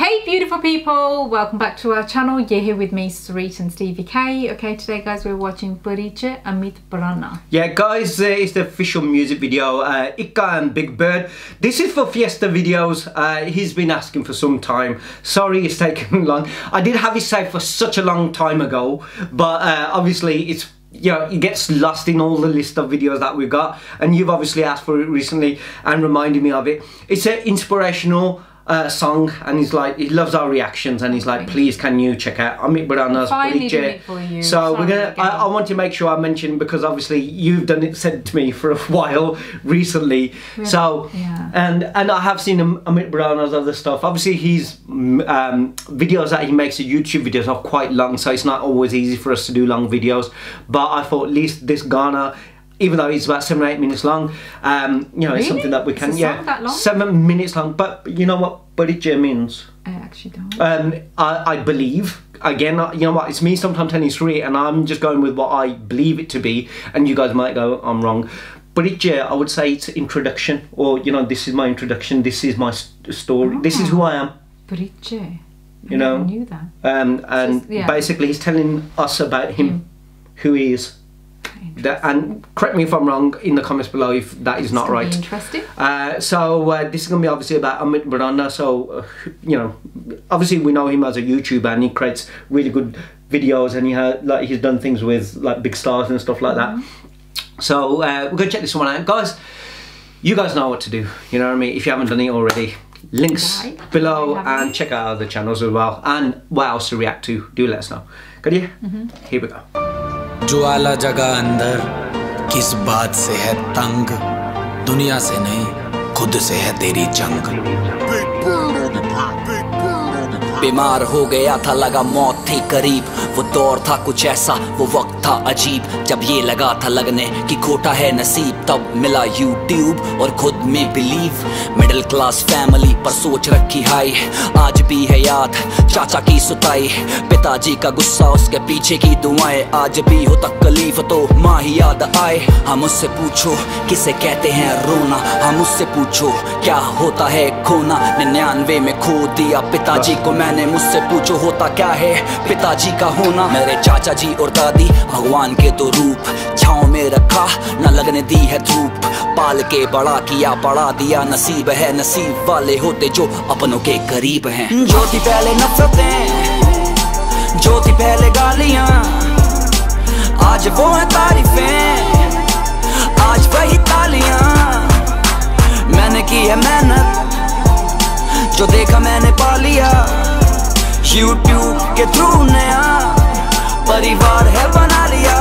Hey beautiful people, welcome back to our channel. You're here with me, Sarit and Stevie K. Okay, today guys we're watching Parichai Amit Barana. Yeah guys, it's the official music video, Ika and Big Bird. This is for Fiesta videos. He's been asking for some time. Sorry it's taken long. I did have it saved for such a long time ago, but obviously it's, you know, it gets lost in all the list of videos that we've got, and you've obviously asked for it recently and reminded me of it. It's an inspirational song, and he's like, he loves our reactions, and he's like, please can you check out Amit Barana's Parichai. So we're gonna, I want to make sure I mention, because obviously you've done it, said to me for a while recently. So yeah. and I have seen Amit Barana's other stuff. Obviously his videos that he makes, the YouTube videos, are quite long, so it's not always easy for us to do long videos, but I thought at least this Ghana, even though it's about 7 or 8 minutes long, you know, it's something that we can, that long? 7 minutes long. But you know what Parichai means? I actually don't. I believe, again, you know what, it's me sometimes telling story, and I'm just going with what I believe it to be, and you guys might go, I'm wrong. Parichai, I would say it's introduction, or, you know, this is my introduction, this is my story, this is who I am. Parichai. You know, I never knew that. And basically he's telling us about him, who he is. And correct me if I'm wrong in the comments below if that is not right. Interesting. So this is going to be obviously about Amit Barana. So you know, obviously we know him as a YouTuber, and he creates really good videos, and he has, like, he's done things with like big stars and stuff like that. So we're going to check this one out, guys. You guys know what to do. You know what I mean? If you haven't done it already, links below, and check out other channels as well, and what else to react to. Do let us know. Good, yeah? Here we go. ज्वाला जगह अंदर किस बात से है तंग, दुनिया से नहीं खुद से है तेरी जंग। बीमार हो गया था, लगा मौत थी करीब, वो दौर था कुछ ऐसा, वो वक्त था अजीब, जब ये लगा था लगने कि खोटा है नसीब, तब मिला YouTube और खुद में बिलीव। मिडिल क्लास फैमिली पर सोच रखी हाई, आज भी है याद चाचा की सुताई, पिताजी का गुस्सा, उसके पीछे की दुआएं, आज भी हो तकलीफ तो माँ ही याद आए। हम उससे पूछो किसे कहते हैं रोना, हम उससे पूछो क्या होता है खोना, 99 में खो दिया पिताजी को मैंने, मुझसे पूछो होता क्या है पिताजी का होना। मेरे चाचा जी और दादी भगवान के दो रूप, छाँव में रखा न लगने दी है धूप, पाल के बड़ा किया पढ़ा दिया, नसीब है नसीब वाले होते जो अपनों के करीब हैं। जो थी पहले नफरतें, जो थी पहले गालियां, आज वो है तारीफें, आज वही तालियां, मैंने की है मेहनत, जो देखा मैंने पा लिया, YouTube के थ्रू नया परिवार है बना लिया।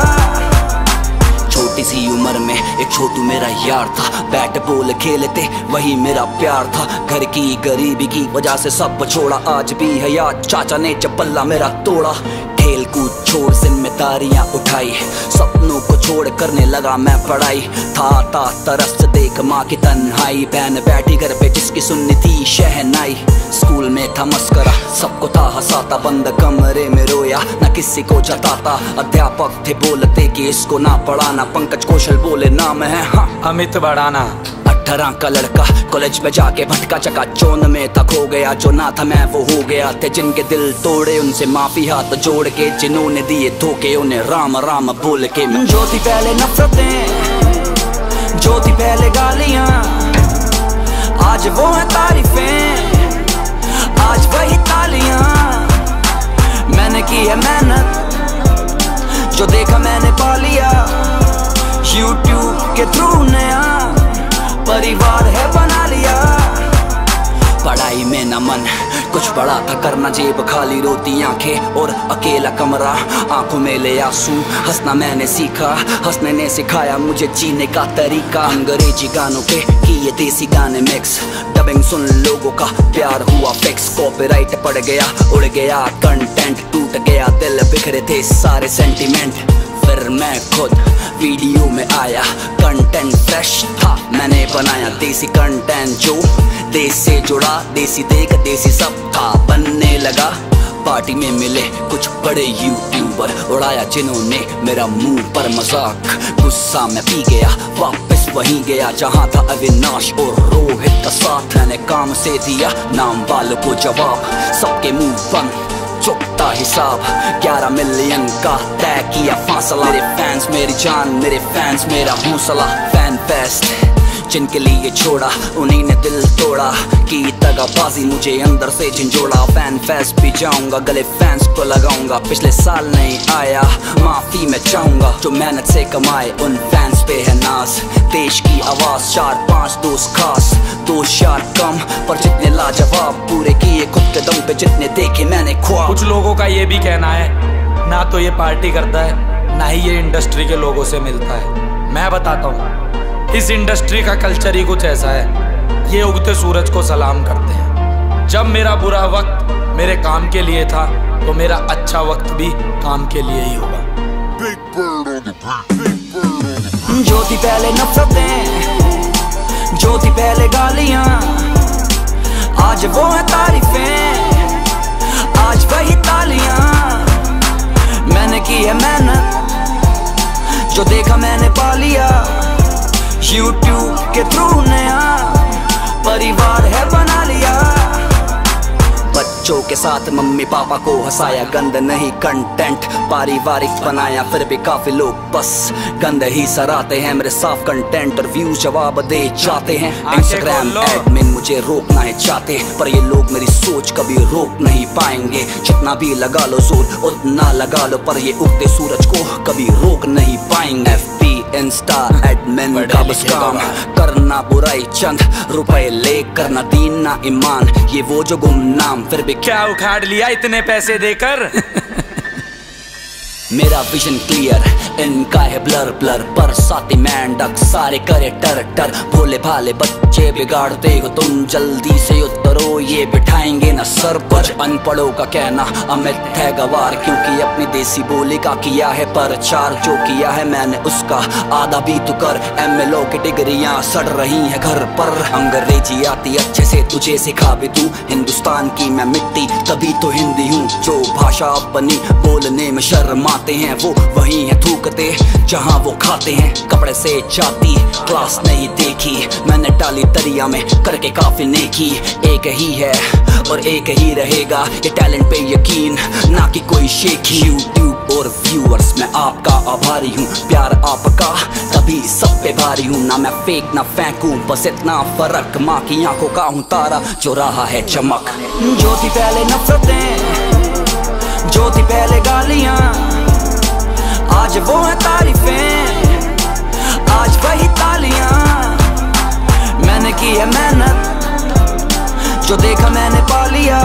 छोटी सी उम्र में एक छोटू मेरा यार था, बैट बॉल खेलते वही मेरा प्यार था, घर की गरीबी की वजह से सब छोड़ा, आज भी है याद चाचा ने जब पल्ला मेरा तोड़ा। खेल कूद छोड़ जिम्मेदारियां उठाई, सपनों को छोड़ करने लगा मैं पढ़ाई, था तरस देख माँ की तन्हाई, बहन बैठी घर पे जिसकी सुननी थी शहनाई, स्कूल में था मस्करा सबको था हंसाता, बंद कमरे में रोया न किसी को जताता, अध्यापक थे बोलते कि इसको ना पढ़ाना, पंकज कौशल बोले नाम है हाँ अमित बड़ाना। 18 का लड़का कॉलेज में जाके भटका चका चौंध में था, खो गया जो ना था मैं वो हो गया, थे जिनके दिल तोड़े उनसे माफी हाथ जोड़ के, जिन्होंने दिए धोखे उन्हें राम राम बोल के। जो थी पहले नफरतें, जो थी पहले गालियां, आज वो है तारीफें, आज वही तालियां, मैंने की है मेहनत, जो देखा मैंने पा लिया, YouTube के थ्रू नया परिवार है बना लिया। पढ़ाई में न मन कुछ बड़ा था करना, जेब खाली रोती आंखें और अकेला कमरा, आंखों में ले आंसू, हंसना मैंने सीखा, हंसने ने सिखाया मुझे जीने का तरीका, अंग्रेजी गानों के किए देसी गाने मिक्स, डबिंग सुन लोगों का प्यार हुआ फिक्स, कॉपीराइट पड़ गया उड़ गया कंटेंट, टूट गया दिल बिखरे थे सारे सेंटिमेंट, फिर मैं खुद वीडियो में आया, कंटेंट फ्रेश था मैंने बनाया, देसी कंटेंट जो देश से जुड़ा, देसी देख देसी सब था बनने लगा, पार्टी में मिले कुछ बड़े यूट्यूबर, उड़ाया जिन्होंने मेरा मुंह पर मजाक, गुस्सा में पी गया वापस वहीं गया जहाँ था अविनाश और रोहित का साथ। मैंने काम से दिया नाम वालों को जवाब, सबके मुंह बंद चुकता हिसाब। 11 मिलियन का तय किया फासला। मेरे फैंस मेरी जान, मेरे फैंस मेरा हौसला। फैन फेस्ट जिनके लिए छोड़ा उन्हीं ने दिल तोड़ा, की दगाबाजी मुझे अंदर से झंझोड़ा। फैन फेस्ट भी जाऊंगा, गले फैंस को लगाऊंगा। पिछले साल नहीं आया माफी मैं चाहूंगा, जो मेहनत से कमाए उन फैंस पे है नाज। देश की आवाज 4-5 दोस्त खास, 2 यार कम पर जितने लाजवाब। पूरे किए खुद के दम पे जितने देखे मैंने ख्वाब। कुछ लोगों का ये भी कहना है ना तो ये पार्टी करता है ना ही ये इंडस्ट्री के लोगों से मिलता है। मैं बताता हूँ इस इंडस्ट्री का कल्चर ही कुछ ऐसा है, ये उगते सूरज को सलाम करते हैं। जब मेरा बुरा वक्त मेरे काम के लिए था तो मेरा अच्छा वक्त भी काम के लिए ही होगा। जो थी पहले नफरतें, जो थी पहले गालियां, आज वो है तारीफें, आज वही तालियां। मैंने की है मेहनत, जो देखा मैंने पा लिया। YouTube के थ्रू नया परिवार है बना लिया। बच्चों के साथ मम्मी पापा को हंसाया, गंद नहीं कंटेंट पारिवारिक बनाया। फिर भी काफी लोग बस गंद ही सराहते हैं मेरे साफ कंटेंट और व्यूज जवाब दे जाते हैं। इंस्टाग्राम एडमिन मुझे रोकना है चाहते, पर ये लोग मेरी सोच कभी रोक नहीं पाएंगे। जितना भी लगा लो जोर उतना लगा लो, पर ये उगते सूरज को कभी रोक नहीं पाएंगे। इंस्टा एडमिन का बस काम करना बुराई, चंद रुपए ले करना दीन ना ईमान। ये वो जो गुमनाम फिर भी क्या उखाड़ लिया इतने पैसे देकर। मेरा विजन क्लियर, इनका है ब्लर ब्लर। पर साथी मेंढक सारे करे टर टर। भोले भाले बच्चे बिगाड़ते हो तुम, जल्दी से उतरो ये बिठाएंगे न सर पर। अनपढ़ों का कहना अमित है गवार, क्योंकि अपनी देसी बोली का किया है प्रचार। जो किया है मैंने उसका आधा भी तू कर। MLO की डिग्रियां सड़ रही है घर पर। अंग्रेजी आती अच्छे से तुझे सिखा भी दूं, हिंदुस्तान की मैं मिट्टी तभी तो हिंदी हूँ। जो भाषा बनी बोलने में शर्मा हैं वो वही है थूकते जहां वो खाते हैं। कपड़े से जाती क्लास नहीं देखी मैंने, डाली दरिया में करके काफी नेकी। एक ही है और एक ही रहेगा ये टैलेंट पे यकीन, ना कि कोई शेखी। यूट्यूब और व्यूअर्स मैं आपका आभारी हूँ, प्यार आपका तभी सब पे भारी हूँ। ना मैं फेक ना फेंकू बस इतना फर्क, माँ की आंखों का हूँ तारा जो रहा है चमक। जो थी पहले नफरतें, जो थी पहले गालियां, आज वो है तारीफें, आज वही तालियां। मैंने की है मेहनत, जो देखा मैंने पा लिया।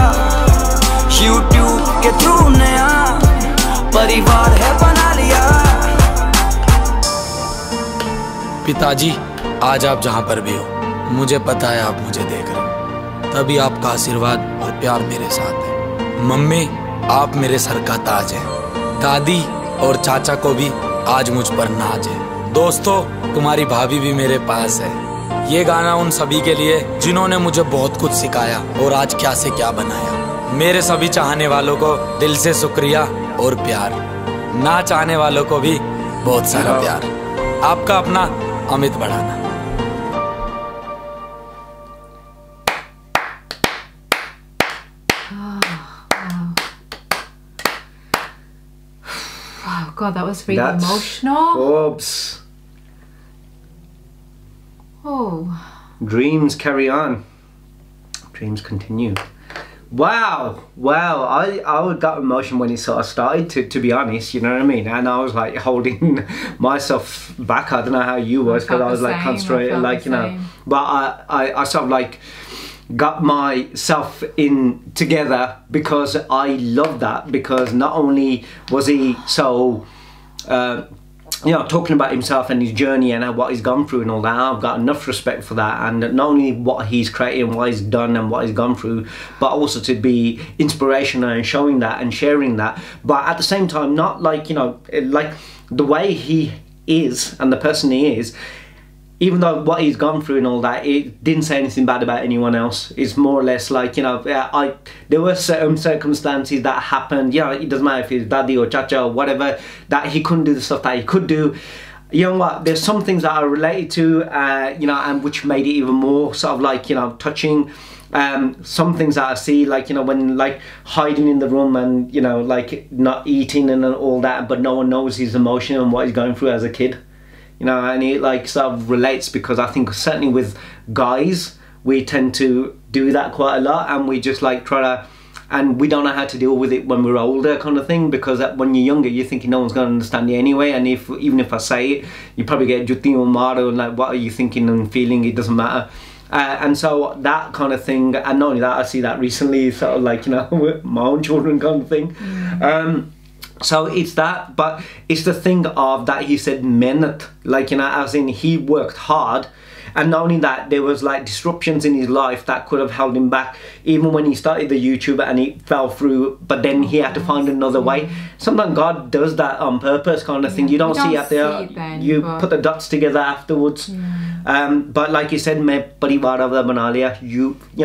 YouTube के थ्रू नया परिवार है बना लिया। पिताजी आज आप जहाँ पर भी हो मुझे पता है आप मुझे देख रहे हो, तभी आपका आशीर्वाद और प्यार मेरे साथ है। मम्मी आप मेरे सर का ताज है, दादी और चाचा को भी आज मुझ पर नाज है। दोस्तों तुम्हारी भाभी भी मेरे पास है। ये गाना उन सभी के लिए जिन्होंने मुझे बहुत कुछ सिखाया और आज क्या से क्या बनाया। मेरे सभी चाहने वालों को दिल से शुक्रिया और प्यार, ना चाहने वालों को भी बहुत सारा प्यार। आपका अपना अमित बढ़ाना। God, that was really emotional. Forbes. Oh. Dreams carry on. Dreams continue. Wow, wow. I got emotion when it sort of started, to be honest, you know what I mean? And I was like holding myself back. I don't know how you was, because I was like concentrated, like, you know. But I sort of like got myself in together, because I love that, because not only was he so you know, talking about himself and his journey and what he's gone through and all that, I've got enough respect for that. And not only what he's created and what he's done and what he's gone through, but also to be inspirational and showing that and sharing that. But at the same time, not like, you know, like the way he is and the person he is, even though what he's gone through and all that, it didn't say anything bad about anyone else. It's more or less like, you know, there were certain circumstances that happened. Yeah, it doesn't matter if it's daddy or chacha or whatever, that he couldn't do the stuff that he could do. you know what, there's some things that I related to, you know, and which made it even more sort of like, you know, touching. Some things that I see, like, you know, when like hiding in the room and, you know, like not eating and all that, but no one knows his emotion and what he's going through as a kid, you know, and it like sort of relates, because I think certainly with guys, we tend to do that quite a lot, and we just like try to, and we don't know how to deal with it when we're older, kind of thing, because when you're younger, you're thinking no one's going to understand you anyway, and even if I say it, you probably get Jutti or Maro, and like, what are you thinking and feeling, it doesn't matter. And so that kind of thing, and not only that, I see that recently, sort of like, you know, with my own children kind of thing. So it's that, but it's the thing of that he said meant, like, you know, as in he worked hard. And not only that, there was like disruptions in his life that could have held him back, even when he started the YouTube and he fell through, but then he had to find another way. Sometimes God does that on purpose, kind of thing. You don't see it there, you put the dots together afterwards. But like you said, you know,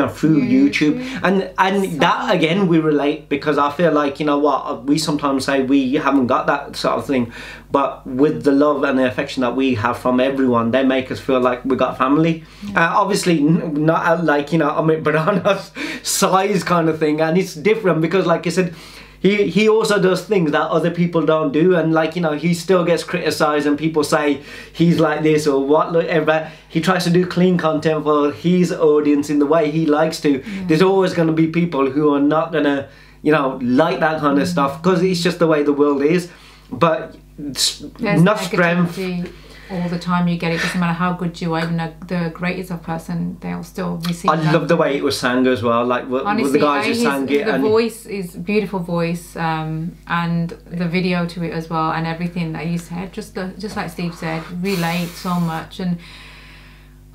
through YouTube, and that again we relate, because I feel like, you know what, we sometimes say we haven't got that sort of thing, but with the love and the affection that we have from everyone, they make us feel like we got family. Obviously not like, you know, Amit Barana's size kind of thing, and it's different because, like you said, he also does things that other people don't do, and like, you know, he still gets criticized and people say he's like this or whatever. He tries to do clean content for his audience in the way he likes to. There's always going to be people who are not going to, you know, like that kind of stuff, because it's just the way the world is. But there's enough strength all the time. You get it, doesn't matter how good you are, even the greatest of person, they'll still receive. I love the way it was sang as well, like honestly, the guys who sang it, the voice is beautiful voice, and the video to it as well, and everything that you said, just like Steve said, relate so much. And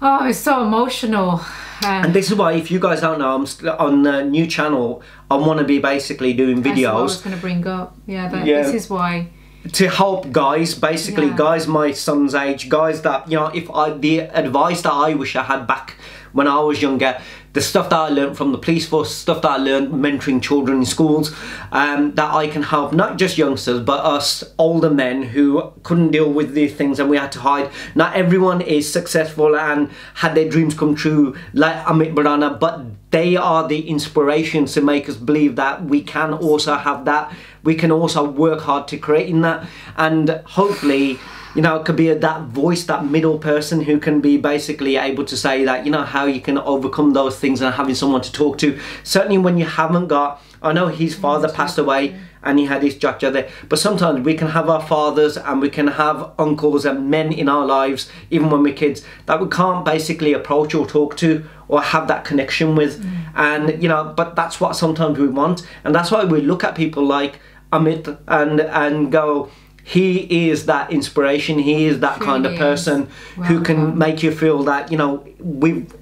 oh, it's so emotional. And this is why, if you guys don't know, I'm on the new channel, I want to be basically doing videos. That's what I was going to bring up. This is why. To help guys, basically, guys my son's age, guys that, you know, the advice that I wish I had back when I was younger, the stuff that I learned from the police force, stuff that I learned mentoring children in schools, that I can help not just youngsters, but us older men who couldn't deal with these things and we had to hide. Not everyone is successful and had their dreams come true like Amit Barana, but they are the inspirations to make us believe that we can also have that. We can also work hard to creating that, and hopefully, you know, it could be that voice, that middle person who can be basically able to say that, you know, how you can overcome those things and having someone to talk to. Certainly when you haven't got, I know his father passed away and he had his Jaja there, but sometimes we can have our fathers and we can have uncles and men in our lives, even when we're kids, that we can't basically approach or talk to or have that connection with. And, you know, but that's what sometimes we want. And that's why we look at people like Amit and go, he is that inspiration, he is that kind of person who can make you feel that, you know,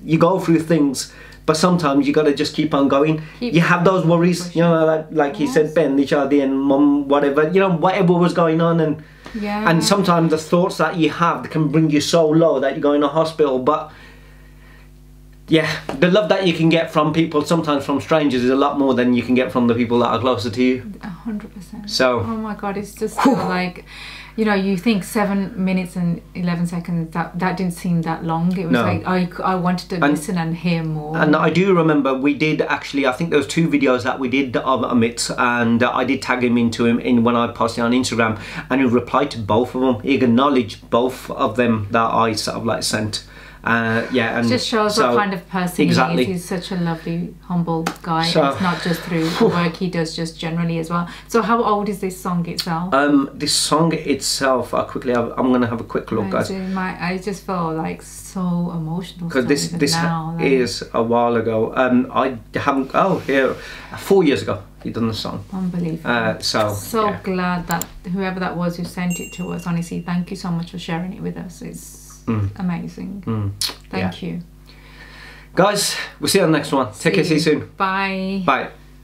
you go through things, but sometimes you got to just keep on going. You have those worries, you know, like he said, Ben, Nishadi and Mum, whatever, you know, whatever was going on, and sometimes the thoughts that you have can bring you so low that you go in a hospital. But yeah, the love that you can get from people, sometimes from strangers, is a lot more than you can get from the people that are closer to you. 100%. So, oh my God, it's just like, you know, you think 7 minutes and 11 seconds, that didn't seem that long. It was like, I wanted to listen and hear more. And I do remember we did actually, I think there was 2 videos that we did of Amit, and I did tag him into him when I posted on Instagram, and he replied to both of them. He acknowledged both of them that I sort of like sent. Yeah, and it just shows what kind of person he is. He's such a lovely, humble guy. So, and it's not just through the work he does, just generally as well. So how old is this song itself? This song itself, I'm going to have a quick look, guys. I just feel like so emotional. Because this is a while ago. I haven't, here, 4 years ago he done the song. Unbelievable. So glad that whoever that was who sent it to us, honestly, thank you so much for sharing it with us. It's amazing. Thank you. Guys, we'll see you on the next one. Take care, see you soon. Bye. Bye.